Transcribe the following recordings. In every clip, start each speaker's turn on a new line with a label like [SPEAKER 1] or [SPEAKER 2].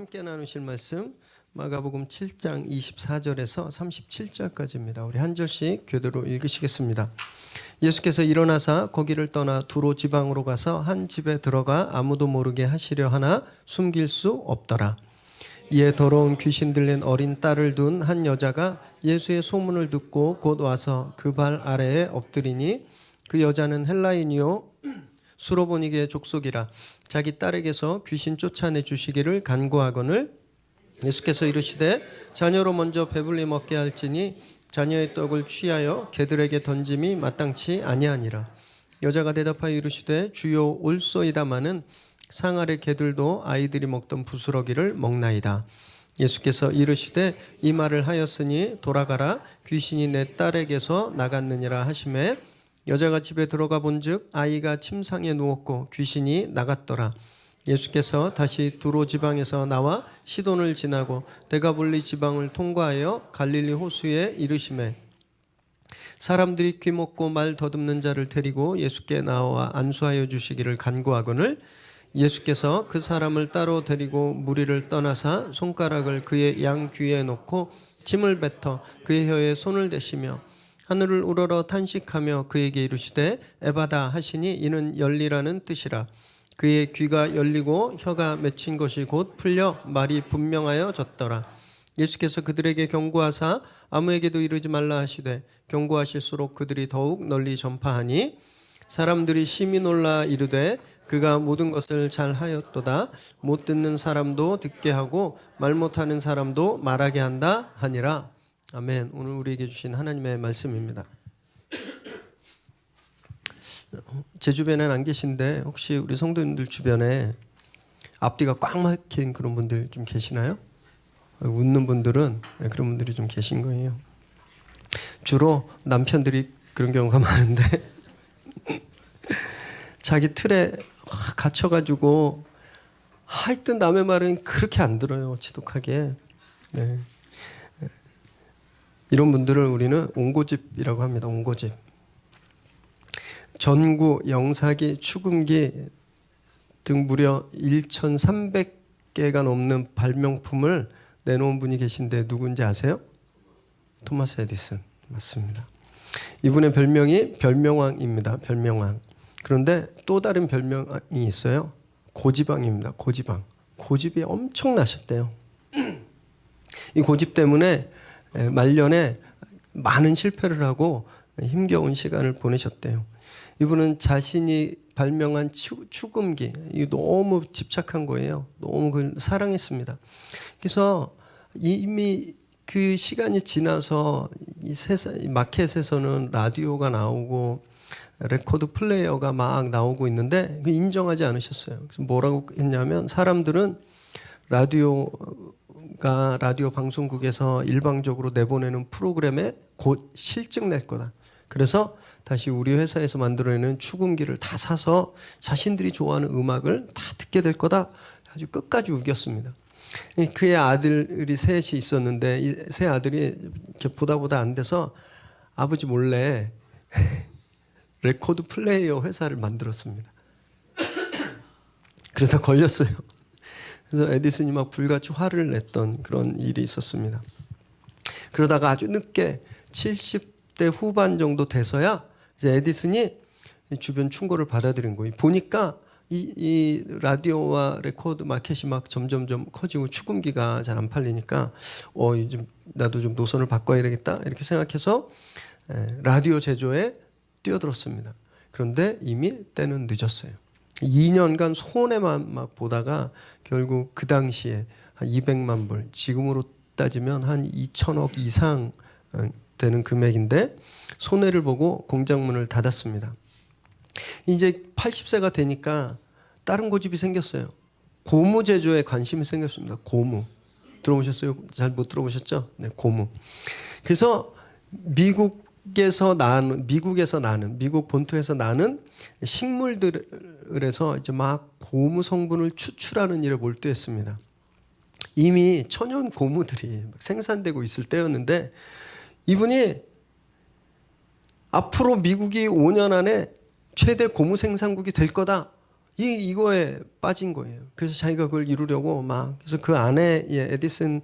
[SPEAKER 1] 함께 나누실 말씀 마가복음 7장 24절에서 37절까지입니다. 우리 한 절씩 교대로 읽으시겠습니다. 예수께서 일어나사 거기를 떠나 두로 지방으로 가서 한 집에 들어가 아무도 모르게 하시려 하나 숨길 수 없더라. 이에 더러운 귀신 들린 어린 딸을 둔 한 여자가 예수의 소문을 듣고 곧 와서 그 발 아래에 엎드리니 그 여자는 헬라인이요 수로보니게의 족속이라. 자기 딸에게서 귀신 쫓아내 주시기를 간구하거늘 예수께서 이르시되 자녀로 먼저 배불리 먹게 할지니 자녀의 떡을 취하여 개들에게 던짐이 마땅치 아니하니라. 여자가 대답하여 이르시되 주여 올소이다마는 상 아래 개들도 아이들이 먹던 부스러기를 먹나이다. 예수께서 이르시되 이 말을 하였으니 돌아가라 귀신이 내 딸에게서 나갔느니라 하시매 여자가 집에 들어가 본즉 아이가 침상에 누웠고 귀신이 나갔더라. 예수께서 다시 두로 지방에서 나와 시돈을 지나고 데가볼리 지방을 통과하여 갈릴리 호수에 이르시매 사람들이 귀먹고 말 더듬는 자를 데리고 예수께 나와 안수하여 주시기를 간구하거늘 예수께서 그 사람을 따로 데리고 무리를 떠나사 손가락을 그의 양 귀에 놓고 침을 뱉어 그의 혀에 손을 대시며 하늘을 우러러 탄식하며 그에게 이르시되 에바다 하시니 이는 열리라는 뜻이라. 그의 귀가 열리고 혀가 맺힌 것이 곧 풀려 말이 분명하여졌더라. 예수께서 그들에게 경고하사 아무에게도 이르지 말라 하시되 경고하실수록 그들이 더욱 널리 전파하니 사람들이 심히 놀라 이르되 그가 모든 것을 잘 하였도다. 못 듣는 사람도 듣게 하고 말 못하는 사람도 말하게 한다 하니라. 아멘. 오늘 우리에게 주신 하나님의 말씀입니다. 제 주변에는 안 계신데 혹시 우리 성도님들 주변에 앞뒤가 꽉 막힌 그런 분들 좀 계시나요? 웃는 분들은 그런 분들이 좀 계신 거예요. 주로 남편들이 그런 경우가 많은데 자기 틀에 갇혀가지고 하여튼 남의 말은 그렇게 안 들어요. 지독하게. 네. 이런 분들을 우리는 옹고집이라고 합니다. 옹고집. 전구, 영사기, 축음기 등 무려 1,300개가 넘는 발명품을 내놓은 분이 계신데 누군지 아세요? 토마스 에디슨. 맞습니다. 이분의 별명이 별명왕입니다. 별명왕. 그런데 또 다른 별명이 있어요. 고지방입니다. 고지방. 고집이 엄청나셨대요. 이 고집 때문에 말년에 많은 실패를 하고 힘겨운 시간을 보내셨대요. 이분은 자신이 발명한 축음기, 너무 집착한 거예요. 너무 사랑했습니다. 그래서 이미 그 시간이 지나서 이 마켓에서는 라디오가 나오고 레코드 플레이어가 막 나오고 있는데 인정하지 않으셨어요. 그래서 뭐라고 했냐면 사람들은 라디오 방송국에서 일방적으로 내보내는 프로그램에 곧 실증 낼 거다. 그래서 다시 우리 회사에서 만들어내는 축음기를 다 사서 자신들이 좋아하는 음악을 다 듣게 될 거다. 아주 끝까지 우겼습니다. 그의 아들이 셋이 있었는데 이 세 아들이 보다 안 돼서 아버지 몰래 레코드 플레이어 회사를 만들었습니다. 그러다 걸렸어요. 그래서 에디슨이 막 불같이 화를 냈던 그런 일이 있었습니다. 그러다가 아주 늦게 70대 후반 정도 돼서야 이제 에디슨이 주변 충고를 받아들인 거예요. 보니까 이 라디오와 레코드 마켓이 막 점점점 커지고 축음기가 잘 안 팔리니까 요즘 나도 좀 노선을 바꿔야 되겠다 이렇게 생각해서 라디오 제조에 뛰어들었습니다. 그런데 이미 때는 늦었어요. 2년간 손해만 막 보다가 결국 그 당시에 한 200만 불, 지금으로 따지면 한 2천억 이상 되는 금액인데 손해를 보고 공장문을 닫았습니다. 이제 80세가 되니까 다른 고집이 생겼어요. 고무 제조에 관심이 생겼습니다. 고무. 들어보셨어요? 잘 못 들어보셨죠? 네, 고무. 그래서 미국 본토에서 나는 식물들에서 이제 막 고무 성분을 추출하는 일에 몰두했습니다. 이미 천연 고무들이 생산되고 있을 때였는데 이분이 앞으로 미국이 5년 안에 최대 고무 생산국이 될 거다. 이거에 빠진 거예요. 그래서 자기가 그걸 이루려고 그래서 그 아내 에디슨의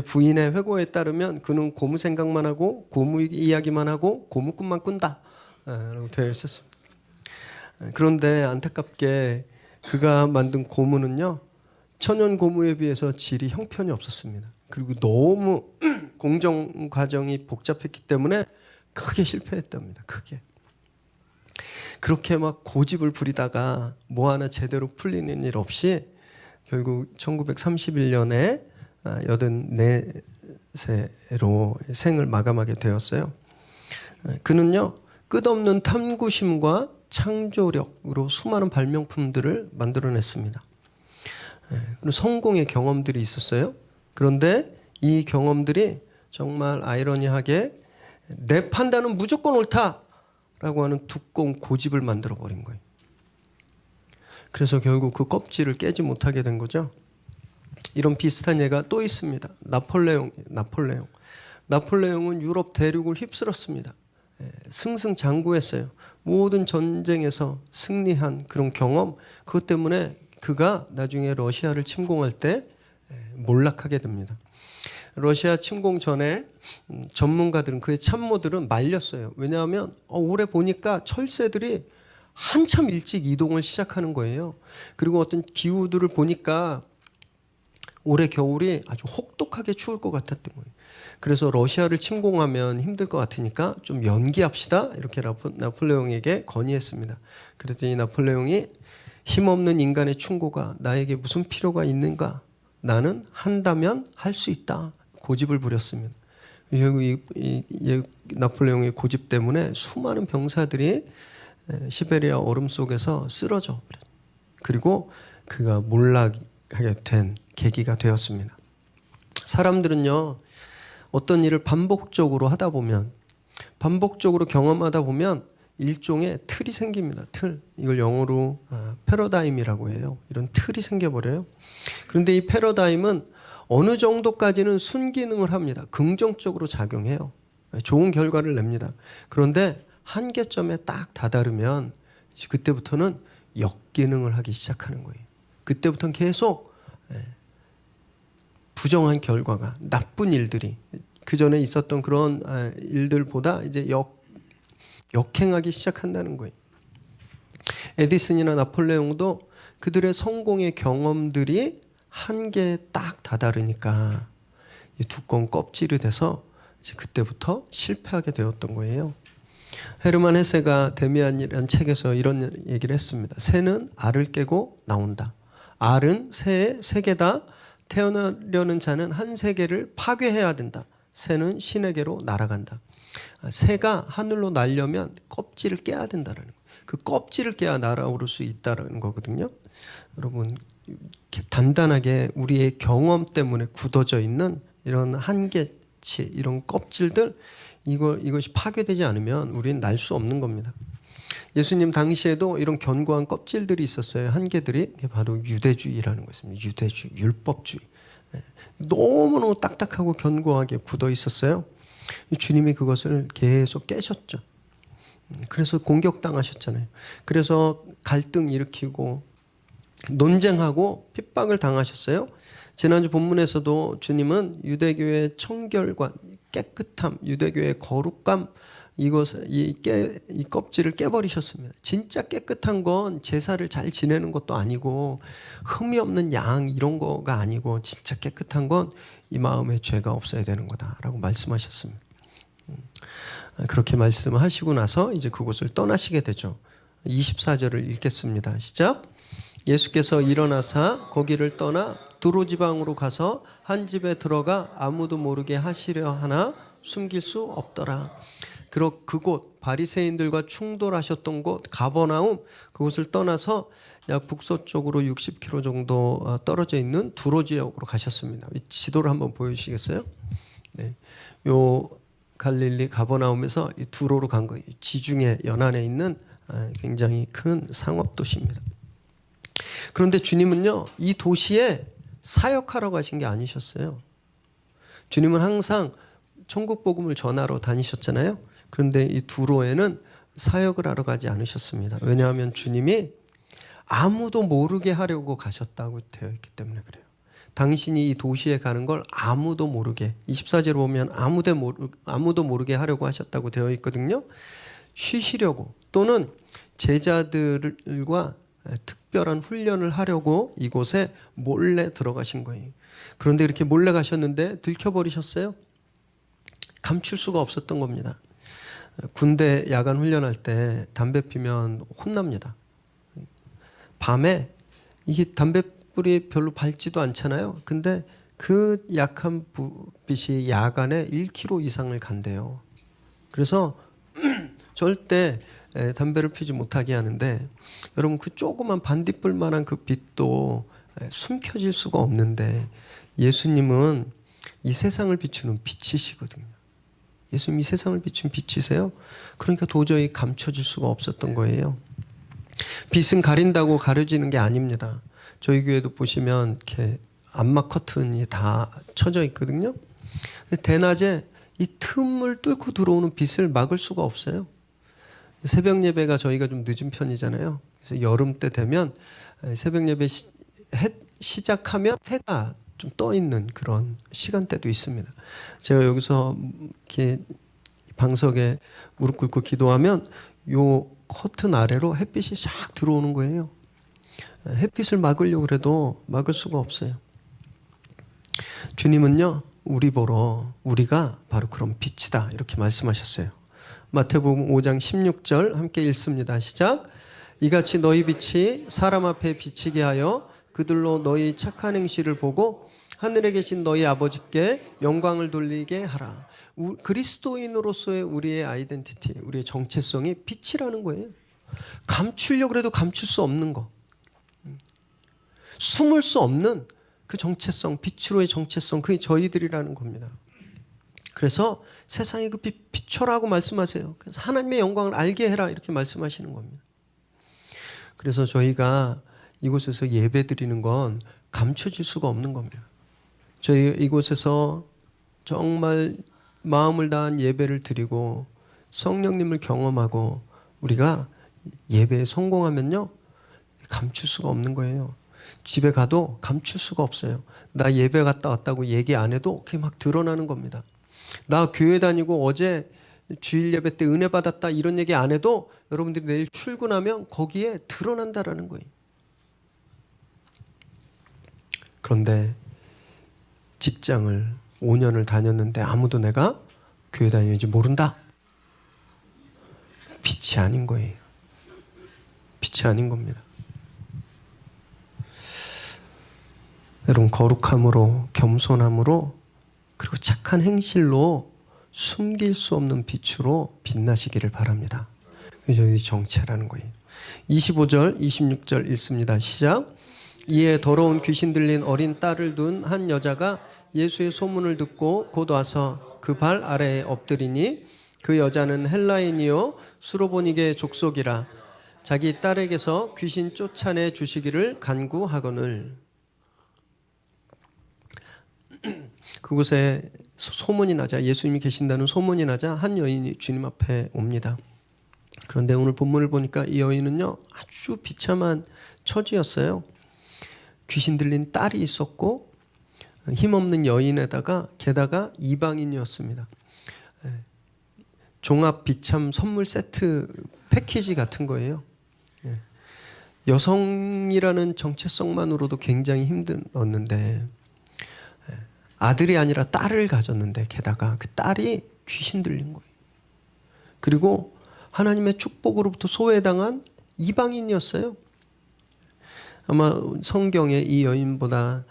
[SPEAKER 1] 부인의 회고에 따르면 그는 고무 생각만 하고 고무 이야기만 하고 고무 꿈만 꾼다 라고 되어 있었습니다. 그런데 안타깝게 그가 만든 고무는요, 천연 고무에 비해서 질이 형편이 없었습니다. 그리고 너무 공정 과정이 복잡했기 때문에 크게 실패했답니다. 크게. 그렇게 막 고집을 부리다가 뭐 하나 제대로 풀리는 일 없이 결국 1931년에 84세로 생을 마감하게 되었어요. 그는요, 끝없는 탐구심과 창조력으로 수많은 발명품들을 만들어냈습니다. 그리고 성공의 경험들이 있었어요. 그런데 이 경험들이 정말 아이러니하게 내 판단은 무조건 옳다라고 하는 두꺼운 고집을 만들어버린 거예요. 그래서 결국 그 껍질을 깨지 못하게 된 거죠. 이런 비슷한 예가 또 있습니다. 나폴레옹은 유럽 대륙을 휩쓸었습니다. 승승장구했어요. 모든 전쟁에서 승리한 그런 경험, 그것 때문에 그가 나중에 러시아를 침공할 때 몰락하게 됩니다. 러시아 침공 전에 전문가들은, 그의 참모들은 말렸어요. 왜냐하면 올해 보니까 철새들이 한참 일찍 이동을 시작하는 거예요. 그리고 어떤 기후들을 보니까 올해 겨울이 아주 혹독하게 추울 것 같았던 거예요. 그래서 러시아를 침공하면 힘들 것 같으니까 좀 연기합시다, 이렇게 나폴레옹에게 건의했습니다. 그랬더니 나폴레옹이 힘없는 인간의 충고가 나에게 무슨 필요가 있는가? 나는 한다면 할 수 있다. 고집을 부렸습니다. 결국 이 나폴레옹의 고집 때문에 수많은 병사들이 시베리아 얼음 속에서 쓰러져 버렸어요. 그리고 그가 몰락하게 된 계기가 되었습니다. 사람들은요, 어떤 일을 반복적으로 하다 보면, 반복적으로 경험하다 보면 일종의 틀이 생깁니다. 틀. 이걸 영어로 패러다임이라고 해요. 이런 틀이 생겨버려요. 그런데 이 패러다임은 어느 정도까지는 순기능을 합니다. 긍정적으로 작용해요. 좋은 결과를 냅니다. 그런데 한계점에 딱 다다르면 이제 그때부터는 역기능을 하기 시작하는 거예요. 그때부터는 계속 부정한 결과가, 나쁜 일들이 그 전에 있었던 그런 일들보다 이제 역행하기 시작한다는 거예요. 에디슨이나 나폴레옹도 그들의 성공의 경험들이 한계에 딱 다다르니까 이 두꺼운 껍질이 돼서 이제 그때부터 실패하게 되었던 거예요. 헤르만 헤세가 데미안이라는 책에서 이런 얘기를 했습니다. 새는 알을 깨고 나온다. 알은 새의 세계다. 태어나려는 자는 한 세계를 파괴해야 된다. 새는 신에게로 날아간다. 새가 하늘로 날려면 껍질을 깨야 된다는 거예요. 그 껍질을 깨야 날아오를 수 있다는 거거든요. 여러분, 이렇게 단단하게 우리의 경험 때문에 굳어져 있는 이런 한계치, 이런 껍질들, 이것이 파괴되지 않으면 우리는 날 수 없는 겁니다. 예수님 당시에도 이런 견고한 껍질들이 있었어요. 한계들이. 바로 유대주의라는 것입니다. 유대주의, 율법주의. 너무너무 딱딱하고 견고하게 굳어 있었어요. 주님이 그것을 계속 깨셨죠. 그래서 공격당하셨잖아요. 그래서 갈등 일으키고 논쟁하고 핍박을 당하셨어요. 지난주 본문에서도 주님은 유대교의 청결관, 깨끗함, 유대교의 거룩감, 이 껍질을 깨버리셨습니다. 진짜 깨끗한 건 제사를 잘 지내는 것도 아니고 흠이 없는 양 이런 거가 아니고, 진짜 깨끗한 건 이 마음에 죄가 없어야 되는 거다라고 말씀하셨습니다. 그렇게 말씀하시고 나서 이제 그곳을 떠나시게 되죠. 24절을 읽겠습니다. 시작. 예수께서 일어나사 거기를 떠나 두로 지방으로 가서 한 집에 들어가 아무도 모르게 하시려 하나 숨길 수 없더라. 그곳 바리새인들과 충돌하셨던 곳 가버나움, 그곳을 떠나서 약 북서쪽으로 60km 정도 떨어져 있는 두로 지역으로 가셨습니다. 지도를 한번 보여주시겠어요? 네. 요 갈릴리 가버나움에서 이 두로로 간 거예요. 지중해 연안에 있는 굉장히 큰 상업 도시입니다. 그런데 주님은요, 이 도시에 사역하러 가신 게 아니셨어요. 주님은 항상 천국 복음을 전하러 다니셨잖아요. 그런데 이 두로에는 사역을 하러 가지 않으셨습니다. 왜냐하면 주님이 아무도 모르게 하려고 가셨다고 되어 있기 때문에 그래요. 당신이 이 도시에 가는 걸 아무도 모르게, 24절에 보면 아무도 모르게 하려고 하셨다고 되어 있거든요. 쉬시려고 또는 제자들과 특별한 훈련을 하려고 이곳에 몰래 들어가신 거예요. 그런데 이렇게 몰래 가셨는데 들켜버리셨어요? 감출 수가 없었던 겁니다. 군대 야간 훈련할 때 담배 피면 혼납니다. 밤에 이게 담뱃불이 별로 밝지도 않잖아요. 근데 그 약한 불빛이 야간에 1km 이상을 간대요. 그래서 절대 담배를 피지 못하게 하는데, 여러분 그 조그만 반딧불만한 그 빛도 숨겨질 수가 없는데, 예수님은 이 세상을 비추는 빛이시거든요. 예수님이 이 세상을 비춘 빛이세요. 그러니까 도저히 감춰질 수가 없었던 거예요. 빛은 가린다고 가려지는 게 아닙니다. 저희 교회도 보시면 이렇게 암막 커튼이 다 쳐져 있거든요. 대낮에 이 틈을 뚫고 들어오는 빛을 막을 수가 없어요. 새벽 예배가 저희가 좀 늦은 편이잖아요. 그래서 여름 때 되면 새벽 예배 시작하면 해가 좀 떠 있는 그런 시간대도 있습니다. 제가 여기서 이렇게 방석에 무릎 꿇고 기도하면 요 커튼 아래로 햇빛이 샥 들어오는 거예요. 햇빛을 막으려고 해도 막을 수가 없어요. 주님은요, 우리 보러 우리가 바로 그런 빛이다 이렇게 말씀하셨어요. 마태복음 5장 16절 함께 읽습니다. 시작. 이같이 너희 빛이 사람 앞에 비치게 하여 그들로 너희 착한 행실을 보고 하늘에 계신 너희 아버지께 영광을 돌리게 하라. 그리스도인으로서의 우리의 아이덴티티, 우리의 정체성이 빛이라는 거예요. 감추려고 해도 감출 수 없는 거, 숨을 수 없는 그 정체성, 빛으로의 정체성, 그게 저희들이라는 겁니다. 그래서 세상에 그 빛 비춰라고 말씀하세요. 그래서 하나님의 영광을 알게 해라 이렇게 말씀하시는 겁니다. 그래서 저희가 이곳에서 예배 드리는 건 감춰질 수가 없는 겁니다. 저희 이곳에서 정말 마음을 다한 예배를 드리고 성령님을 경험하고 우리가 예배에 성공하면요, 감출 수가 없는 거예요. 집에 가도 감출 수가 없어요. 나 예배 갔다 왔다고 얘기 안 해도 그게 막 드러나는 겁니다. 나 교회 다니고 어제 주일 예배 때 은혜 받았다 이런 얘기 안 해도 여러분들이 내일 출근하면 거기에 드러난다라는 거예요. 그런데 직장을 5년을 다녔는데 아무도 내가 교회 다니는지 모른다? 빛이 아닌 거예요. 빛이 아닌 겁니다. 여러분, 거룩함으로, 겸손함으로, 그리고 착한 행실로 숨길 수 없는 빛으로 빛나시기를 바랍니다. 그게 저희 정체라는 거예요. 25절, 26절 읽습니다. 시작. 이에 더러운 귀신 들린 어린 딸을 둔 한 여자가 예수의 소문을 듣고 곧 와서 그 발 아래에 엎드리니 그 여자는 헬라인이요 수로보니게 족속이라 자기 딸에게서 귀신 쫓아내 주시기를 간구하거늘. 그곳에 소문이 나자, 예수님이 계신다는 소문이 나자 한 여인이 주님 앞에 옵니다. 그런데 오늘 본문을 보니까 이 여인은요 아주 비참한 처지였어요. 귀신 들린 딸이 있었고 힘없는 여인에다가 게다가 이방인이었습니다. 종합 비참 선물 세트 패키지 같은 거예요. 여성이라는 정체성만으로도 굉장히 힘들었는데 아들이 아니라 딸을 가졌는데 게다가 그 딸이 귀신 들린 거예요. 그리고 하나님의 축복으로부터 소외당한 이방인이었어요. 아마 성경에 이 여인보다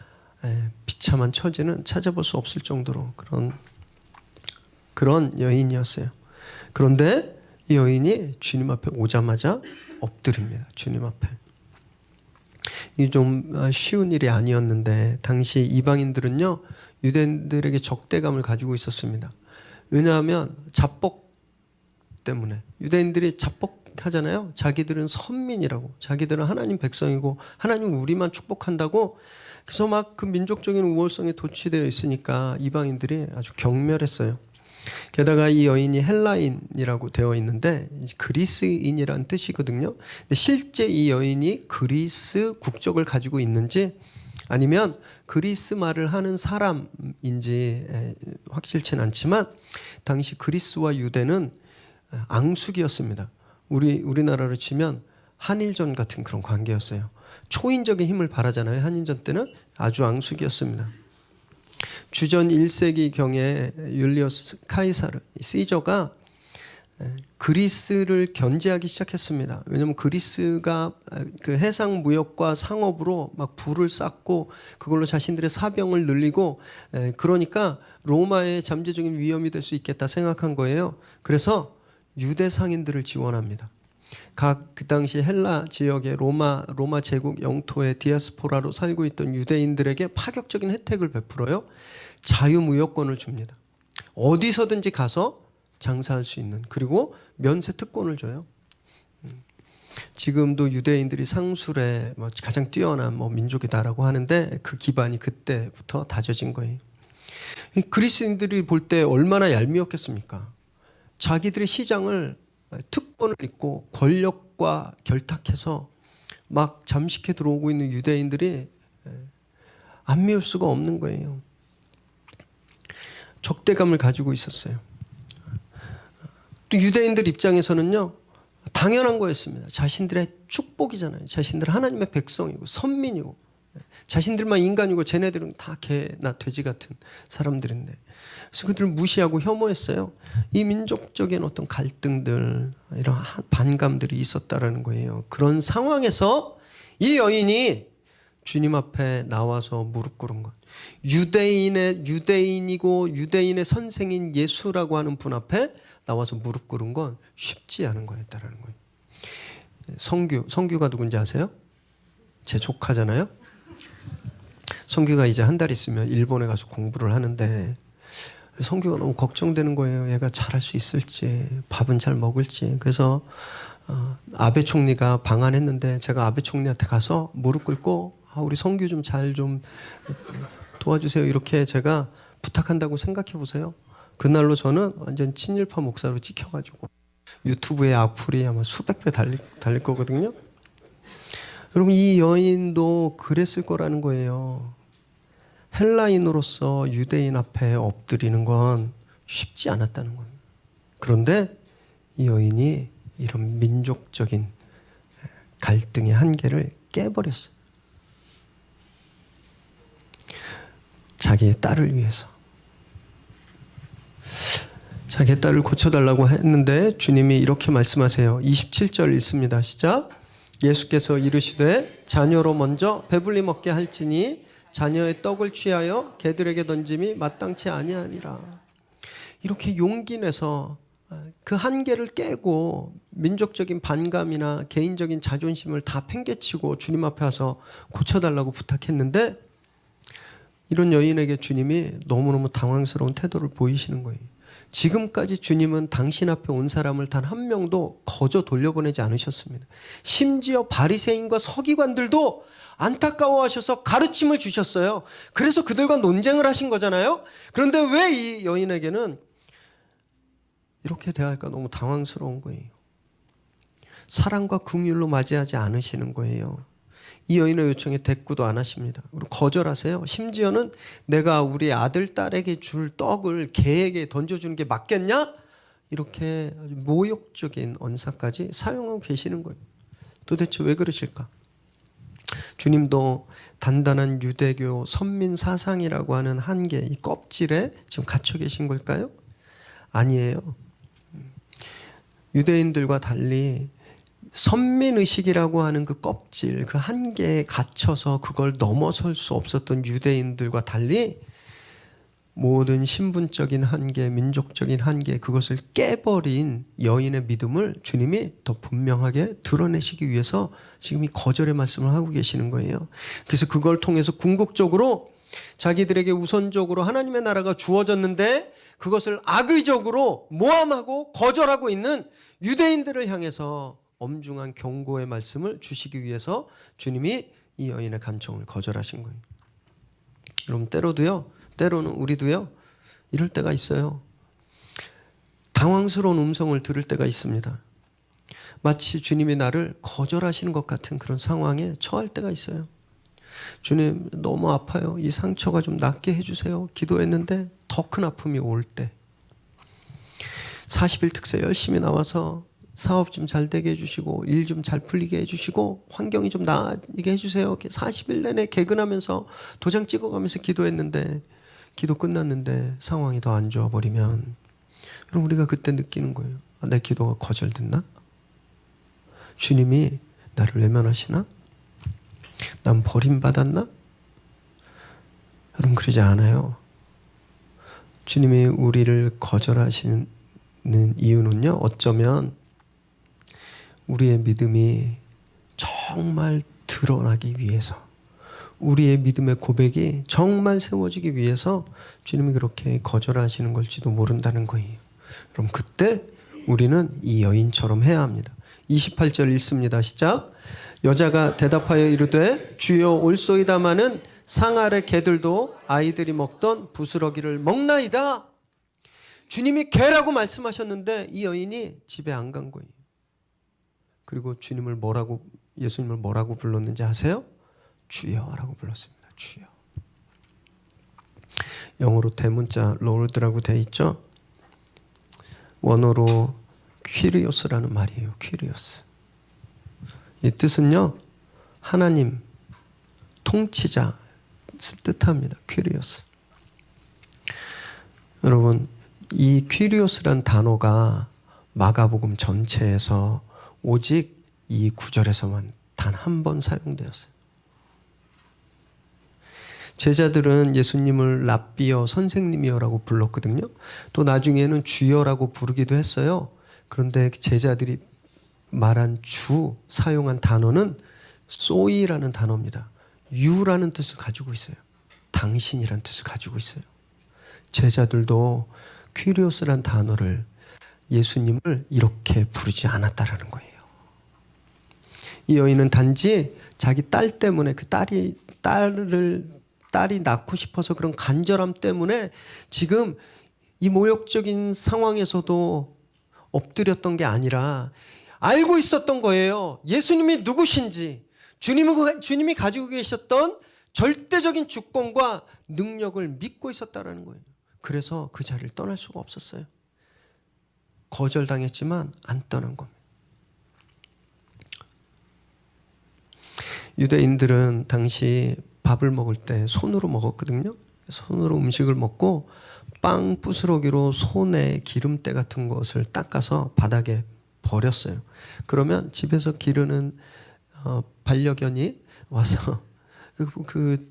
[SPEAKER 1] 비참한 처지는 찾아볼 수 없을 정도로 그런 여인이었어요. 그런데 이 여인이 주님 앞에 오자마자 엎드립니다. 주님 앞에. 이게 좀 쉬운 일이 아니었는데 당시 이방인들은요 유대인들에게 적대감을 가지고 있었습니다. 왜냐하면 자뻑 때문에. 유대인들이 자뻑하잖아요. 자기들은 선민이라고, 자기들은 하나님 백성이고 하나님 우리만 축복한다고. 그래서 막 그 민족적인 우월성에 도취되어 있으니까 이방인들이 아주 경멸했어요. 게다가 이 여인이 헬라인이라고 되어 있는데 그리스인이라는 뜻이거든요. 근데 실제 이 여인이 그리스 국적을 가지고 있는지 아니면 그리스 말을 하는 사람인지 확실치는 않지만 당시 그리스와 유대는 앙숙이었습니다. 우리나라로 치면 한일전 같은 그런 관계였어요. 초인적인 힘을 발하잖아요. 한일전 때는 아주 앙숙이었습니다. 주전 1세기경에 율리어스 카이사르 시저가 그리스를 견제하기 시작했습니다. 왜냐하면 그리스가 그 해상 무역과 상업으로 막 부를 쌓고 그걸로 자신들의 사병을 늘리고 그러니까 로마의 잠재적인 위험이 될 수 있겠다 생각한 거예요. 그래서 유대 상인들을 지원합니다. 각 그 당시 헬라 지역의 로마 제국 영토의 디아스포라로 살고 있던 유대인들에게 파격적인 혜택을 베풀어요. 자유무역권을 줍니다. 어디서든지 가서 장사할 수 있는, 그리고 면세 특권을 줘요. 지금도 유대인들이 상술에 가장 뛰어난 민족이다라고 하는데 그 기반이 그때부터 다져진 거예요. 그리스인들이 볼 때 얼마나 얄미웠겠습니까? 자기들의 시장을 특권을 잇고 권력과 결탁해서 막 잠식해 들어오고 있는 유대인들이 안 미울 수가 없는 거예요. 적대감을 가지고 있었어요. 또 유대인들 입장에서는요, 당연한 거였습니다. 자신들의 축복이잖아요. 자신들 하나님의 백성이고 선민이고 자신들만 인간이고 쟤네들은 다 개나 돼지 같은 사람들인데, 그래서 그들을 무시하고 혐오했어요. 이 민족적인 어떤 갈등들, 이런 반감들이 있었다라는 거예요. 그런 상황에서 이 여인이 주님 앞에 나와서 무릎 꿇은 것, 유대인이고 유대인의 선생인 예수라고 하는 분 앞에 나와서 무릎 꿇은 건 쉽지 않은 거였다라는 거예요. 성규가 누군지 아세요? 제 조카잖아요. 성규가 이제 한 달 있으면 일본에 가서 공부를 하는데 성규가 너무 걱정되는 거예요. 얘가 잘할 수 있을지, 밥은 잘 먹을지. 그래서 아베 총리가 방한했는데 제가 아베 총리한테 가서 무릎 꿇고 우리 성규 좀 잘 좀 도와주세요, 이렇게 제가 부탁한다고 생각해 보세요. 그날로 저는 완전 친일파 목사로 찍혀가지고 유튜브에 악플이 아마 수백 배 달릴 거거든요. 여러분, 이 여인도 그랬을 거라는 거예요. 헬라인으로서 유대인 앞에 엎드리는 건 쉽지 않았다는 겁니다. 그런데 이 여인이 이런 민족적인 갈등의 한계를 깨버렸어요. 자기의 딸을 위해서. 자기의 딸을 고쳐달라고 했는데 주님이 이렇게 말씀하세요. 27절 읽습니다. 시작. 예수께서 이르시되 자녀로 먼저 배불리 먹게 할지니 자녀의 떡을 취하여 개들에게 던짐이 마땅치 아니하니라. 이렇게 용기 내서 그 한계를 깨고 민족적인 반감이나 개인적인 자존심을 다 팽개치고 주님 앞에 와서 고쳐달라고 부탁했는데, 이런 여인에게 주님이 너무너무 당황스러운 태도를 보이시는 거예요. 지금까지 주님은 당신 앞에 온 사람을 단 한 명도 거저 돌려보내지 않으셨습니다. 심지어 바리새인과 서기관들도 안타까워하셔서 가르침을 주셨어요. 그래서 그들과 논쟁을 하신 거잖아요. 그런데 왜 이 여인에게는 이렇게 대할까 너무 당황스러운 거예요. 사랑과 긍휼로 맞이하지 않으시는 거예요. 이 여인의 요청에 대꾸도 안 하십니다. 그리고 거절하세요. 심지어는 내가 우리 아들, 딸에게 줄 떡을 개에게 던져주는 게 맞겠냐? 이렇게 아주 모욕적인 언사까지 사용하고 계시는 거예요. 도대체 왜 그러실까? 주님도 단단한 유대교 선민 사상이라고 하는 한계, 이 껍질에 지금 갇혀 계신 걸까요? 아니에요. 유대인들과 달리 선민의식이라고 하는 그 껍질, 그 한계에 갇혀서 그걸 넘어설 수 없었던 유대인들과 달리 모든 신분적인 한계, 민족적인 한계, 그것을 깨버린 여인의 믿음을 주님이 더 분명하게 드러내시기 위해서 지금 이 거절의 말씀을 하고 계시는 거예요. 그래서 그걸 통해서 궁극적으로 자기들에게 우선적으로 하나님의 나라가 주어졌는데 그것을 악의적으로 모함하고 거절하고 있는 유대인들을 향해서 엄중한 경고의 말씀을 주시기 위해서 주님이 이 여인의 간청을 거절하신 거예요. 여러분, 때로는 우리도요 이럴 때가 있어요. 당황스러운 음성을 들을 때가 있습니다. 마치 주님이 나를 거절하시는 것 같은 그런 상황에 처할 때가 있어요. 주님, 너무 아파요. 이 상처가 좀 낫게 해주세요. 기도했는데 더 큰 아픔이 올 때, 40일 특세 열심히 나와서 사업 좀 잘 되게 해주시고 일 좀 잘 풀리게 해주시고 환경이 좀 나아지게 해주세요. 40일 내내 개근하면서 도장 찍어가면서 기도했는데, 기도 끝났는데 상황이 더 안 좋아 버리면, 그럼 우리가 그때 느끼는 거예요. 내 기도가 거절됐나? 주님이 나를 외면하시나? 난 버림받았나? 여러분, 그러지 않아요. 주님이 우리를 거절하시는 이유는요, 어쩌면 우리의 믿음이 정말 드러나기 위해서, 우리의 믿음의 고백이 정말 세워지기 위해서 주님이 그렇게 거절하시는 걸지도 모른다는 거예요. 그럼 그때 우리는 이 여인처럼 해야 합니다. 28절 읽습니다. 시작. 여자가 대답하여 이르되 주여 올소이다마는 상 아래 개들도 아이들이 먹던 부스러기를 먹나이다. 주님이 개라고 말씀하셨는데 이 여인이 집에 안 간 거예요. 그리고 예수님을 뭐라고 불렀는지 아세요? 주여라고 불렀습니다. 주여. 영어로 대문자 Lord라고 되어 있죠. 원어로 퀴리오스라는 말이에요. 퀴리오스. 이 뜻은요, 하나님, 통치자 뜻합니다. 퀴리오스. 여러분, 이 퀴리오스란 단어가 마가복음 전체에서 오직 이 구절에서만 단 한 번 사용되었어요. 제자들은 예수님을 랍비여, 선생님이여라고 불렀거든요. 또 나중에는 주여라고 부르기도 했어요. 그런데 제자들이 말한 주, 사용한 단어는 소이라는 단어입니다. 유라는 뜻을 가지고 있어요. 당신이라는 뜻을 가지고 있어요. 제자들도 퀴리오스란 단어를, 예수님을 이렇게 부르지 않았다라는 거예요. 이 여인은 단지 자기 딸 때문에, 그 딸이 낳고 싶어서 그런 간절함 때문에 지금 이 모욕적인 상황에서도 엎드렸던 게 아니라 알고 있었던 거예요. 예수님이 누구신지, 주님이 가지고 계셨던 절대적인 주권과 능력을 믿고 있었다라는 거예요. 그래서 그 자리를 떠날 수가 없었어요. 거절당했지만 안 떠난 겁니다. 유대인들은 당시 밥을 먹을 때 손으로 먹었거든요. 손으로 음식을 먹고 빵 부스러기로 손에 기름때 같은 것을 닦아서 바닥에 버렸어요. 그러면 집에서 기르는 반려견이 와서 그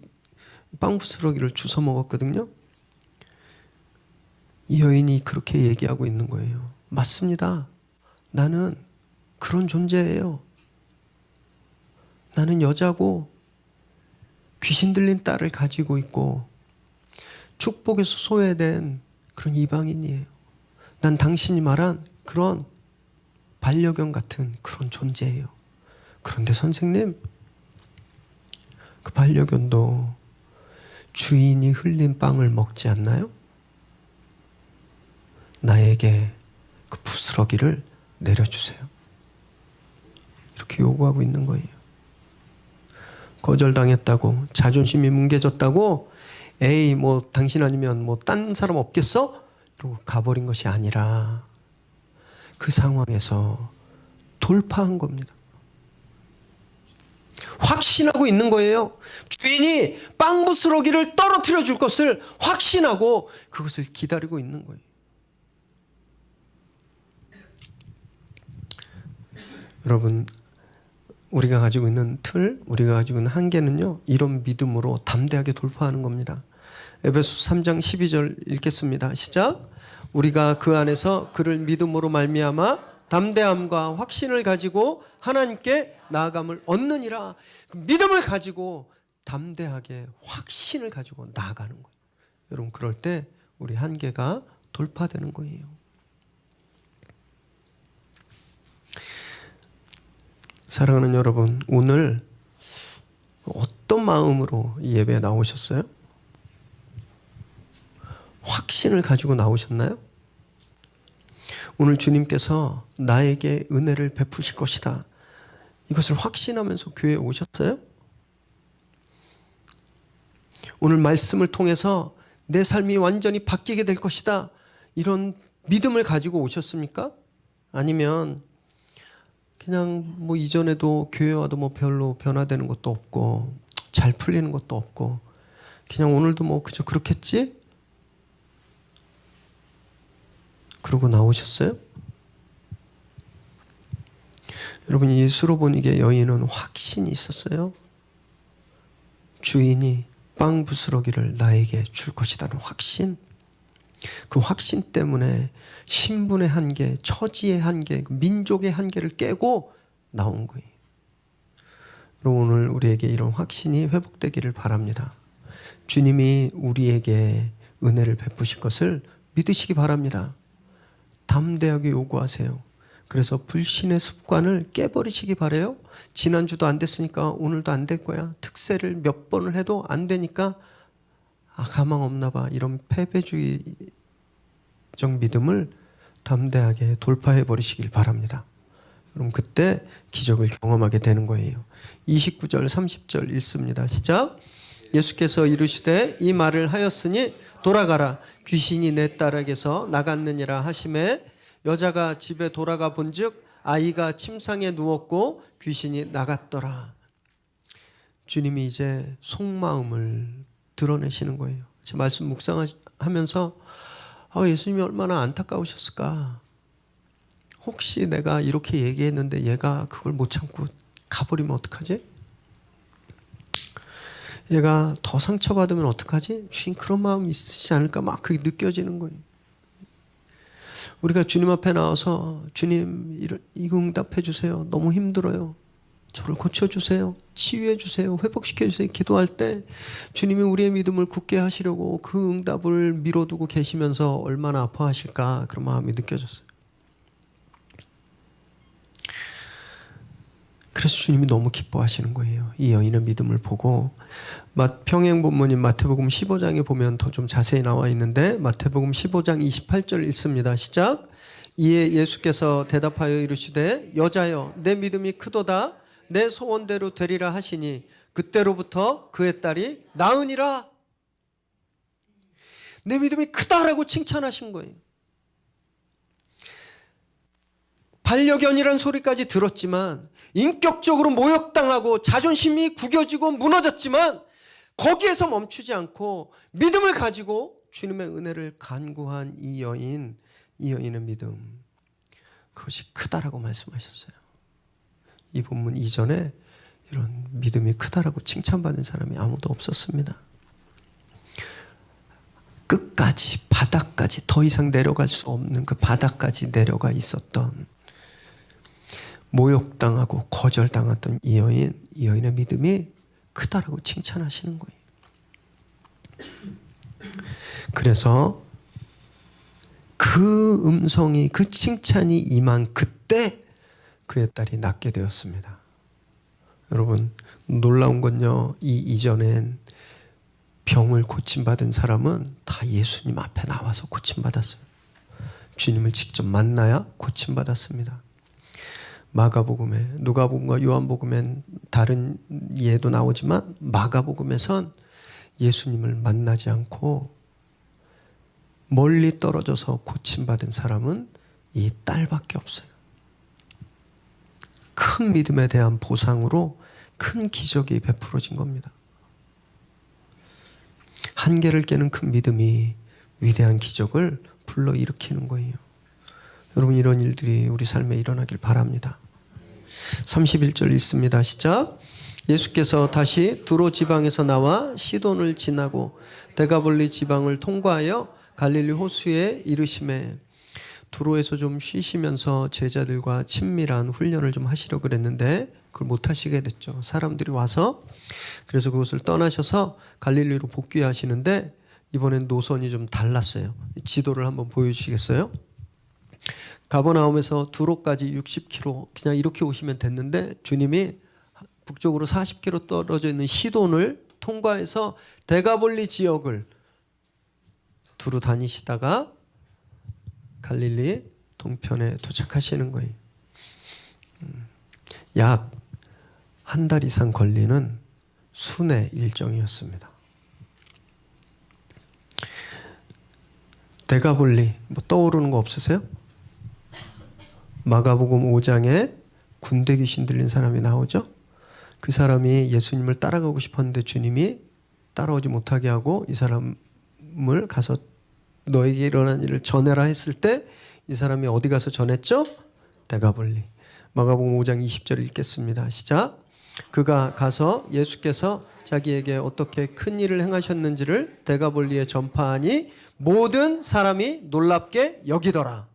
[SPEAKER 1] 빵 부스러기를 주워 먹었거든요. 이 여인이 그렇게 얘기하고 있는 거예요. 맞습니다. 나는 그런 존재예요. 나는 여자고 귀신 들린 딸을 가지고 있고 축복에서 소외된 그런 이방인이에요. 난 당신이 말한 그런 반려견 같은 그런 존재예요. 그런데 선생님, 그 반려견도 주인이 흘린 빵을 먹지 않나요? 나에게 그 부스러기를 내려주세요. 이렇게 요구하고 있는 거예요. 거절당했다고, 자존심이 뭉개졌다고, 에이 뭐 당신 아니면 뭐 딴 사람 없겠어? 이러고 가버린 것이 아니라 그 상황에서 돌파한 겁니다. 확신하고 있는 거예요. 주인이 빵 부스러기를 떨어뜨려 줄 것을 확신하고 그것을 기다리고 있는 거예요. 여러분, 우리가 가지고 있는 틀, 우리가 가지고 있는 한계는요, 이런 믿음으로 담대하게 돌파하는 겁니다. 에베소 3장 12절 읽겠습니다. 시작. 우리가 그 안에서 그를 믿음으로 말미암아 담대함과 확신을 가지고 하나님께 나아감을 얻느니라. 믿음을 가지고 담대하게 확신을 가지고 나아가는 거예요. 여러분, 그럴 때 우리 한계가 돌파되는 거예요. 사랑하는 여러분, 오늘 어떤 마음으로 이 예배에 나오셨어요? 확신을 가지고 나오셨나요? 오늘 주님께서 나에게 은혜를 베푸실 것이다. 이것을 확신하면서 교회에 오셨어요? 오늘 말씀을 통해서 내 삶이 완전히 바뀌게 될 것이다. 이런 믿음을 가지고 오셨습니까? 아니면 그냥 뭐 이전에도 교회 와도 뭐 별로 변화되는 것도 없고 잘 풀리는 것도 없고 그냥 오늘도 뭐 그저 그렇겠지? 그러고 나오셨어요? 여러분, 이 수로보니게 여인은 확신이 있었어요. 주인이 빵 부스러기를 나에게 줄 것이라는 확신. 그 확신 때문에 신분의 한계, 처지의 한계, 민족의 한계를 깨고 나온 거예요. 여러분, 오늘 우리에게 이런 확신이 회복되기를 바랍니다. 주님이 우리에게 은혜를 베푸실 것을 믿으시기 바랍니다. 담대하게 요구하세요. 그래서 불신의 습관을 깨버리시기 바래요. 지난주도 안 됐으니까 오늘도 안 될 거야. 특세를 몇 번을 해도 안 되니까 가망 없나 봐. 이런 패배주의적 믿음을 담대하게 돌파해 버리시길 바랍니다. 그럼 그때 기적을 경험하게 되는 거예요. 29절 30절 읽습니다. 시작. 예수께서 이르시되 이 말을 하였으니 돌아가라. 귀신이 내 딸에게서 나갔느니라 하시매 여자가 집에 돌아가 본즉 아이가 침상에 누웠고 귀신이 나갔더라. 주님이 이제 속마음을 드러내시는 거예요. 제 말씀 묵상하면서 예수님이 얼마나 안타까우셨을까. 혹시 내가 이렇게 얘기했는데 얘가 그걸 못 참고 가버리면 어떡하지? 얘가 더 상처받으면 어떡하지? 주님 그런 마음이 있으시지 않을까? 막 그게 느껴지는 거예요. 우리가 주님 앞에 나와서 주님 이거 응답해 주세요. 너무 힘들어요. 저를 고쳐주세요. 치유해 주세요. 회복시켜 주세요. 기도할 때 주님이 우리의 믿음을 굳게 하시려고 그 응답을 미뤄두고 계시면서 얼마나 아파하실까 그런 마음이 느껴졌어요. 그래서 주님이 너무 기뻐하시는 거예요. 이 여인의 믿음을 보고 평행 본문인 마태복음 15장에 보면 더 좀 자세히 나와 있는데 마태복음 15장 28절 읽습니다. 시작. 이에 예수께서 대답하여 이르시되 여자여 내 믿음이 크도다 내 소원대로 되리라 하시니 그때로부터 그의 딸이 나으니라. 내 믿음이 크다라고 칭찬하신 거예요. 반려견이란 소리까지 들었지만 인격적으로 모욕당하고 자존심이 구겨지고 무너졌지만 거기에서 멈추지 않고 믿음을 가지고 주님의 은혜를 간구한 이 여인의 믿음, 그것이 크다라고 말씀하셨어요. 이 본문 이전에 이런 믿음이 크다라고 칭찬받은 사람이 아무도 없었습니다. 끝까지 바닥까지 더 이상 내려갈 수 없는 그 바닥까지 내려가 있었던 모욕당하고 거절당했던 이 여인의 믿음이 크다라고 칭찬하시는 거예요. 그래서 그 음성이 그 칭찬이 임한 그때 그의 딸이 낫게 되었습니다. 여러분 놀라운 건요. 이전엔 병을 고침받은 사람은 다 예수님 앞에 나와서 고침받았어요. 주님을 직접 만나야 고침받았습니다. 마가복음에 누가복음과 요한복음엔 다른 예도 나오지만 마가복음에선 예수님을 만나지 않고 멀리 떨어져서 고침받은 사람은 이 딸밖에 없어요. 큰 믿음에 대한 보상으로 큰 기적이 베풀어진 겁니다. 한계를 깨는 큰 믿음이 위대한 기적을 불러일으키는 거예요. 여러분 이런 일들이 우리 삶에 일어나길 바랍니다. 31절 읽습니다. 시작. 예수께서 다시 두로 지방에서 나와 시돈을 지나고 데가볼리 지방을 통과하여 갈릴리 호수에 이르시매. 두로에서 좀 쉬시면서 제자들과 친밀한 훈련을 좀 하시려고 그랬는데 그걸 못 하시게 됐죠. 사람들이 와서 그래서 그곳을 떠나셔서 갈릴리로 복귀하시는데 이번엔 노선이 좀 달랐어요. 지도를 한번 보여주시겠어요? 가버나움에서 두로까지 60km 그냥 이렇게 오시면 됐는데 주님이 북쪽으로 40km 떨어져 있는 시돈을 통과해서 데가볼리 지역을 두루 다니시다가 갈릴리 동편에 도착하시는 거예요. 약 한 달 이상 걸리는 순회 일정이었습니다. 데가볼리 뭐 떠오르는 거 없으세요? 마가복음 5장에 군대 귀신 들린 사람이 나오죠. 그 사람이 예수님을 따라가고 싶었는데 주님이 따라오지 못하게 하고 이 사람을 가서 너에게 일어난 일을 전해라 했을 때 이 사람이 어디 가서 전했죠? 데가볼리. 마가복음 5장 20절 읽겠습니다. 시작. 그가 가서 예수께서 자기에게 어떻게 큰 일을 행하셨는지를 데가볼리에 전파하니 모든 사람이 놀랍게 여기더라.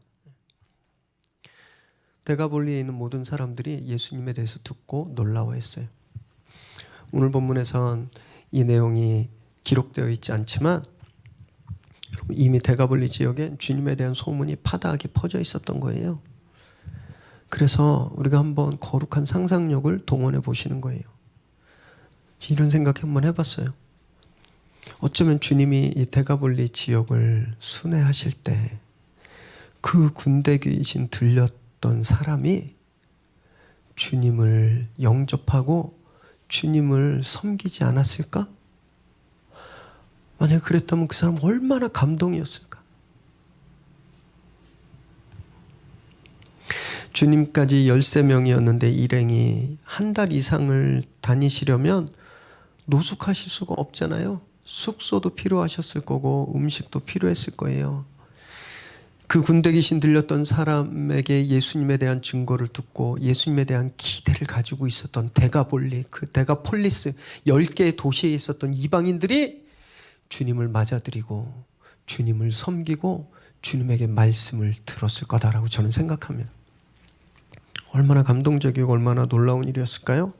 [SPEAKER 1] 데가볼리에 있는 모든 사람들이 예수님에 대해서 듣고 놀라워했어요. 오늘 본문에선 이 내용이 기록되어 있지 않지만 여러분 이미 데가볼리 지역에 주님에 대한 소문이 파다하게 퍼져 있었던 거예요. 그래서 우리가 한번 거룩한 상상력을 동원해 보시는 거예요. 이런 생각 한번 해봤어요. 어쩌면 주님이 이 데가볼리 지역을 순회하실 때 그 군대 귀신 들렸던 사람이 주님을 영접하고 주님을 섬기지 않았을까? 만약 그랬다면 그 사람 얼마나 감동이었을까? 주님까지 13명이었는데 일행이 한 달 이상을 다니시려면 노숙하실 수가 없잖아요. 숙소도 필요하셨을 거고 음식도 필요했을 거예요. 그 군대 귀신 들렸던 사람에게 예수님에 대한 증거를 듣고 예수님에 대한 기대를 가지고 있었던 데가볼리, 그 데가폴리스 10개의 도시에 있었던 이방인들이 주님을 맞아들이고 주님을 섬기고 주님에게 말씀을 들었을 거다라고 저는 생각합니다. 얼마나 감동적이고 얼마나 놀라운 일이었을까요?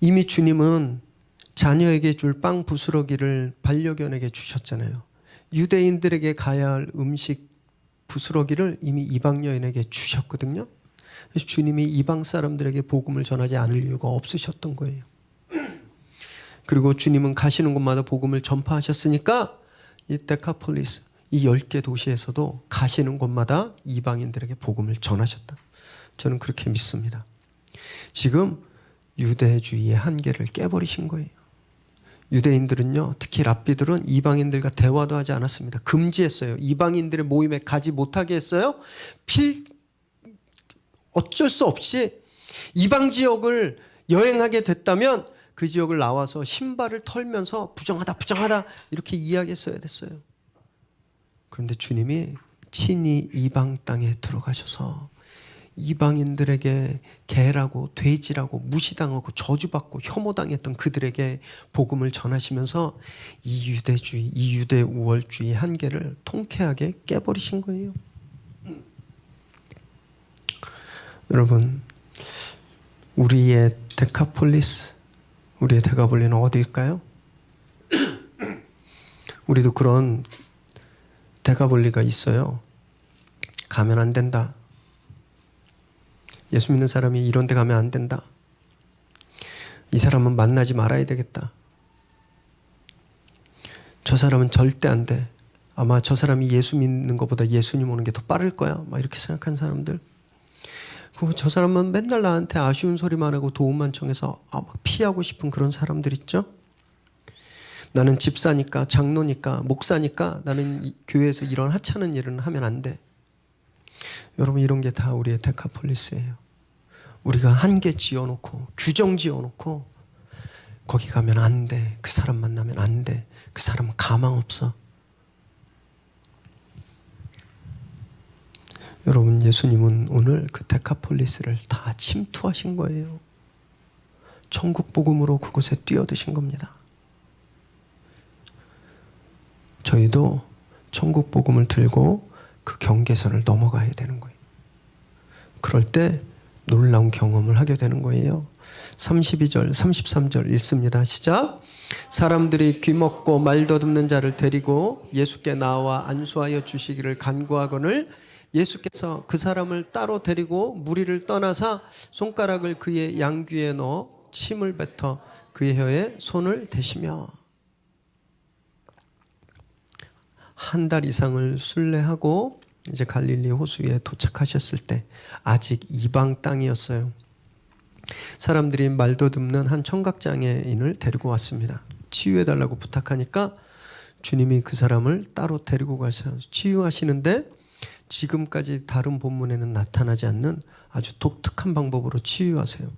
[SPEAKER 1] 이미 주님은 자녀에게 줄 빵 부스러기를 반려견에게 주셨잖아요. 유대인들에게 가야 할 음식 부스러기를 이미 이방 여인에게 주셨거든요. 그래서 주님이 이방 사람들에게 복음을 전하지 않을 이유가 없으셨던 거예요. 그리고 주님은 가시는 곳마다 복음을 전파하셨으니까 이 데카폴리스, 이 10개 도시에서도 가시는 곳마다 이방인들에게 복음을 전하셨다. 저는 그렇게 믿습니다. 지금 유대주의의 한계를 깨버리신 거예요. 유대인들은요, 특히 랍비들은 이방인들과 대화도 하지 않았습니다. 금지했어요. 이방인들의 모임에 가지 못하게 했어요. 어쩔 수 없이 이방 지역을 여행하게 됐다면 그 지역을 나와서 신발을 털면서 부정하다 부정하다 이렇게 이야기했어야 됐어요. 그런데 주님이 친히 이방 땅에 들어가셔서 이방인들에게 개라고 돼지라고 무시당하고 저주받고 혐오당했던 그들에게 복음을 전하시면서 이 유대주의, 이 유대 우월주의 한계를 통쾌하게 깨버리신 거예요. 여러분, 우리의 데카폴리스, 우리의 데가볼리는 어디일까요? 우리도 그런 데가볼리가 있어요. 가면 안 된다. 예수 믿는 사람이 이런 데 가면 안 된다. 이 사람은 만나지 말아야 되겠다. 저 사람은 절대 안 돼. 아마 저 사람이 예수 믿는 것보다 예수님 오는 게 더 빠를 거야. 막 이렇게 생각하는 사람들. 그리고 저 사람은 맨날 나한테 아쉬운 소리만 하고 도움만 청해서 막 피하고 싶은 그런 사람들 있죠. 나는 집사니까, 장로니까, 목사니까 나는 이 교회에서 이런 하찮은 일은 하면 안 돼. 여러분, 이런 게 다 우리의 데카폴리스예요. 우리가 한계 지어놓고 규정 지어놓고 거기 가면 안 돼. 그 사람 만나면 안 돼. 그 사람은 가망 없어. 여러분, 예수님은 오늘 그 데카폴리스를 다 침투하신 거예요. 천국 복음으로 그곳에 뛰어드신 겁니다. 저희도 천국 복음을 들고 그 경계선을 넘어가야 되는 거예요. 그럴 때 놀라운 경험을 하게 되는 거예요. 32절, 33절 읽습니다. 시작. 사람들이 귀먹고 말 더듬는 자를 데리고 예수께 나와 안수하여 주시기를 간구하거늘 예수께서 그 사람을 따로 데리고 무리를 떠나사 손가락을 그의 양귀에 넣어 침을 뱉어 그의 혀에 손을 대시며 한 달 이상을 순례하고 이제 갈릴리 호수에 도착하셨을 때 아직 이방 땅이었어요. 사람들이 말도 듣는 한 청각장애인을 데리고 왔습니다. 치유해달라고 부탁하니까 주님이 그 사람을 따로 데리고 가서 치유하시는데 지금까지 다른 본문에는 나타나지 않는 아주 독특한 방법으로 치유하세요.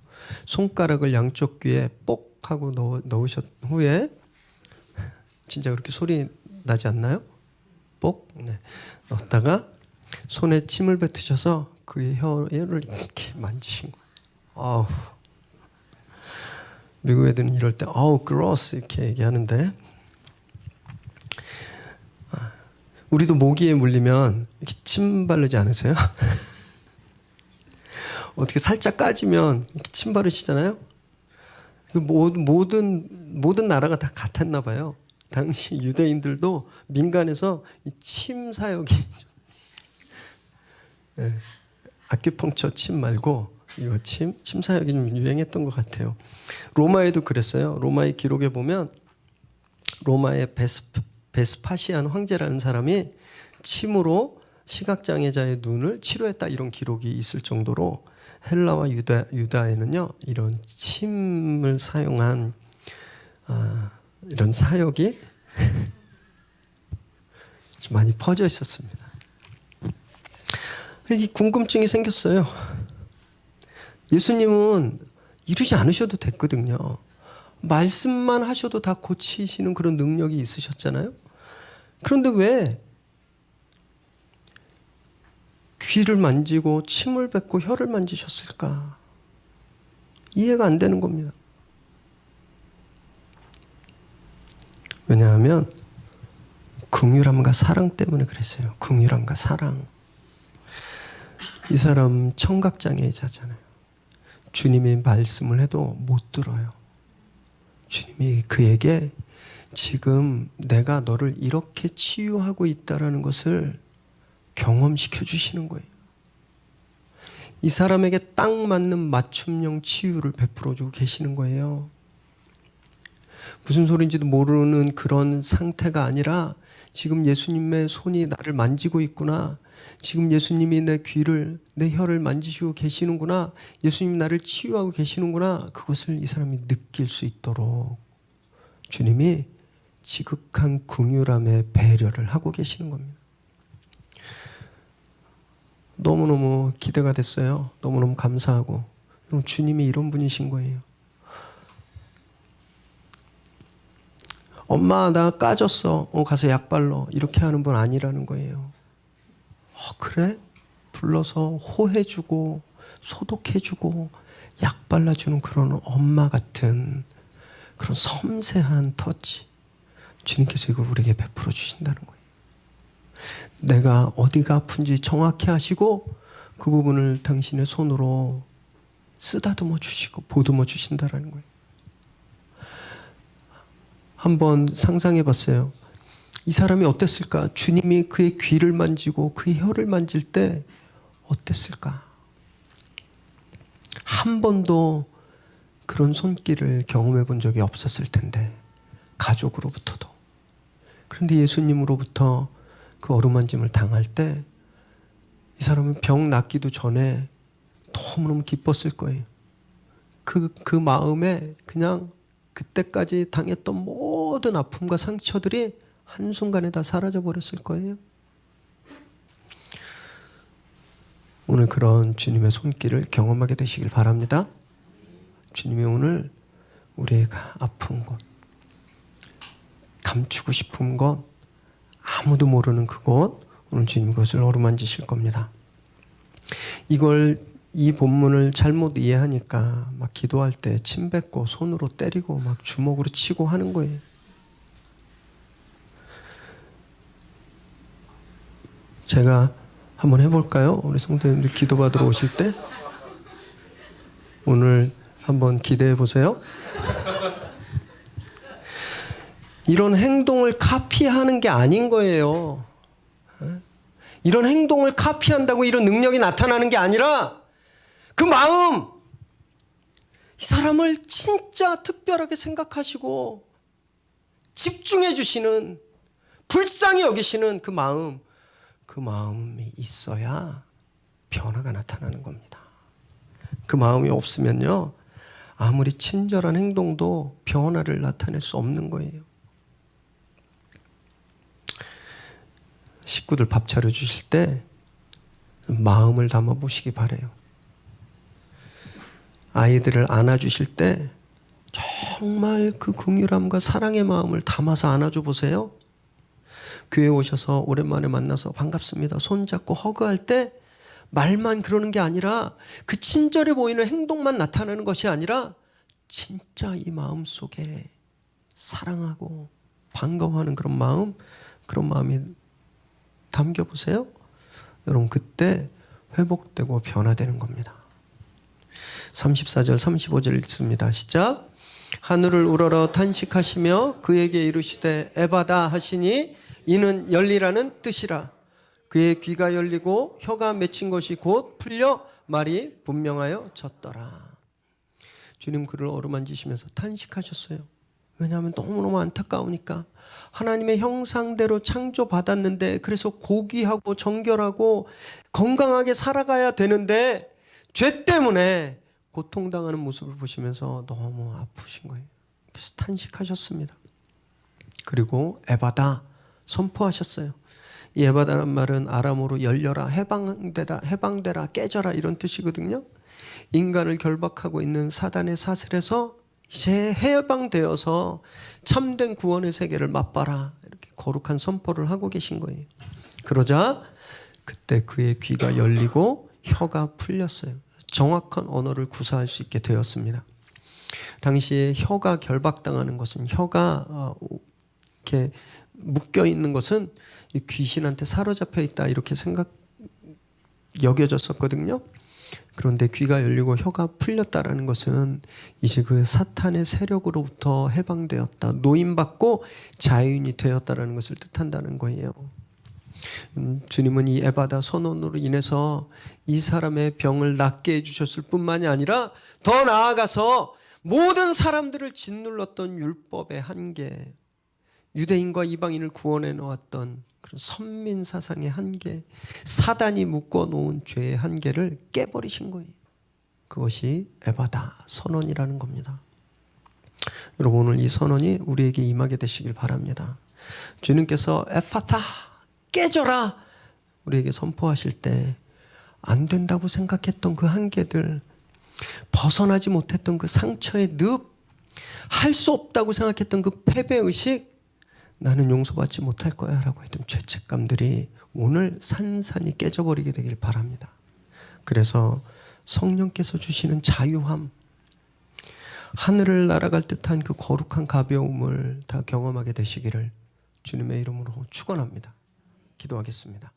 [SPEAKER 1] 손가락을 양쪽 귀에 뽁 하고 넣으셨 후에 진짜 그렇게 소리 나지 않나요? 뽁? 네. 넣었다가 손에 침을 뱉으셔서 그의 혀를 이렇게 만지신 거예요. 아우. 미국 애들은 이럴 때 아우 gross 이렇게 얘기하는데 우리도 모기에 물리면 이렇게 침 바르지 않으세요? 어떻게 살짝 까지면 이렇게 침 바르시잖아요. 모든 나라가 다 같았나 봐요. 당시 유대인들도 민간에서 이 침 사역이 네, 아큐펑처 침 말고 이거 침 사역이 좀 유행했던 것 같아요. 로마에도 그랬어요. 로마의 기록에 보면 로마의 베스파시안 황제라는 사람이 침으로 시각장애자의 눈을 치료했다 이런 기록이 있을 정도로 헬라와 유다에는요 이런 침을 사용한 이런 사역이 좀 많이 퍼져 있었습니다. 이 궁금증이 생겼어요. 예수님은 이루지 않으셔도 됐거든요. 말씀만 하셔도 다 고치시는 그런 능력이 있으셨잖아요. 그런데 왜 귀를 만지고 침을 뱉고 혀를 만지셨을까? 이해가 안 되는 겁니다. 왜냐하면 긍휼함과 사랑 때문에 그랬어요. 긍휼함과 사랑. 이 사람 청각장애자잖아요. 주님이 말씀을 해도 못 들어요. 주님이 그에게 지금 내가 너를 이렇게 치유하고 있다라는 것을 경험시켜 주시는 거예요. 이 사람에게 딱 맞는 맞춤형 치유를 베풀어 주고 계시는 거예요. 무슨 소리인지도 모르는 그런 상태가 아니라 지금 예수님의 손이 나를 만지고 있구나. 지금 예수님이 내 귀를, 내 혀를 만지시고 계시는구나. 예수님이 나를 치유하고 계시는구나. 그것을 이 사람이 느낄 수 있도록 주님이 지극한 긍휼함의 배려를 하고 계시는 겁니다. 너무너무 기대가 됐어요. 너무너무 감사하고. 주님이 이런 분이신 거예요. 엄마 나 까졌어. 가서 약 발라. 이렇게 하는 분 아니라는 거예요. 그래? 불러서 호해주고 소독해주고 약 발라주는 그런 엄마 같은 그런 섬세한 터치. 주님께서 이걸 우리에게 베풀어 주신다는 거예요. 내가 어디가 아픈지 정확히 하시고 그 부분을 당신의 손으로 쓰다듬어 주시고 보듬어 주신다는 거예요. 한번 상상해 봤어요. 이 사람이 어땠을까? 주님이 그의 귀를 만지고 그의 혀를 만질 때 어땠을까? 한 번도 그런 손길을 경험해 본 적이 없었을 텐데, 가족으로부터도. 그런데 예수님으로부터 그 어루만짐을 당할 때 이 사람은 병 낫기도 전에 너무너무 기뻤을 거예요. 그 마음에 그냥 그때까지 당했던 모든 아픔과 상처들이 한순간에 다 사라져 버렸을 거예요. 오늘 그런 주님의 손길을 경험하게 되시길 바랍니다. 주님이 오늘 우리의 아픈 것, 감추고 싶은 것, 아무도 모르는 그곳, 오늘 주님 그것을 어루만지실 겁니다. 이 본문을 잘못 이해하니까 막 기도할 때 침 뱉고 손으로 때리고 막 주먹으로 치고 하는 거예요. 제가 한번 해볼까요? 우리 성도님들 기도받으러 오실 때 오늘 한번 기대해 보세요. 이런 행동을 카피하는 게 아닌 거예요. 이런 행동을 카피한다고 이런 능력이 나타나는 게 아니라 그 마음, 이 사람을 진짜 특별하게 생각하시고 집중해 주시는, 불쌍히 여기시는 그 마음, 그 마음이 있어야 변화가 나타나는 겁니다. 그 마음이 없으면요, 아무리 친절한 행동도 변화를 나타낼 수 없는 거예요. 식구들 밥 차려주실 때 마음을 담아 보시기 바래요. 아이들을 안아주실 때 정말 그 긍휼함과 사랑의 마음을 담아서 안아줘 보세요. 교회 오셔서 오랜만에 만나서 반갑습니다, 손잡고 허그할 때 말만 그러는 게 아니라 그 친절해 보이는 행동만 나타나는 것이 아니라 진짜 이 마음 속에 사랑하고 반가워하는 그런 마음이 담겨보세요. 여러분, 그때 회복되고 변화되는 겁니다. 34절 35절 읽습니다. 시작. 하늘을 우러러 탄식하시며 그에게 이르시되 에바다 하시니 이는 열리라는 뜻이라. 그의 귀가 열리고 혀가 맺힌 것이 곧 풀려 말이 분명하여 졌더라. 주님 그를 어루만지시면서 탄식하셨어요. 왜냐하면 너무너무 안타까우니까. 하나님의 형상대로 창조받았는데, 그래서 고귀하고 정결하고 건강하게 살아가야 되는데 죄 때문에 고통당하는 모습을 보시면서 너무 아프신 거예요. 그래서 탄식하셨습니다. 그리고 에바다 선포하셨어요. 이 에바다란 말은 아람어로 열려라, 해방되라, 깨져라 이런 뜻이거든요. 인간을 결박하고 있는 사단의 사슬에서 이제 해방되어서 참된 구원의 세계를 맛봐라, 이렇게 거룩한 선포를 하고 계신 거예요. 그러자 그때 그의 귀가 열리고 혀가 풀렸어요. 정확한 언어를 구사할 수 있게 되었습니다. 당시에 혀가 결박당하는 것은, 혀가 이렇게 묶여 있는 것은 귀신한테 사로잡혀 있다 이렇게 여겨졌었거든요. 그런데 귀가 열리고 혀가 풀렸다라는 것은 이제 그 사탄의 세력으로부터 해방되었다, 노임받고 자유인이 되었다라는 것을 뜻한다는 거예요. 주님은 이 에바다 선언으로 인해서 이 사람의 병을 낫게 해주셨을 뿐만이 아니라 더 나아가서 모든 사람들을 짓눌렀던 율법의 한계, 유대인과 이방인을 구원해 놓았던 그런 선민 사상의 한계, 사단이 묶어놓은 죄의 한계를 깨버리신 거예요. 그것이 에바다 선언이라는 겁니다. 여러분, 오늘 이 선언이 우리에게 임하게 되시길 바랍니다. 주님께서 에파타, 깨져라, 우리에게 선포하실 때 안 된다고 생각했던 그 한계들, 벗어나지 못했던 그 상처의 늪, 할 수 없다고 생각했던 그 패배의식, 나는 용서받지 못할 거야 라고 했던 죄책감들이 오늘 산산이 깨져버리게 되길 바랍니다. 그래서 성령께서 주시는 자유함, 하늘을 날아갈 듯한 그 거룩한 가벼움을 다 경험하게 되시기를 주님의 이름으로 축원합니다. 기도하겠습니다.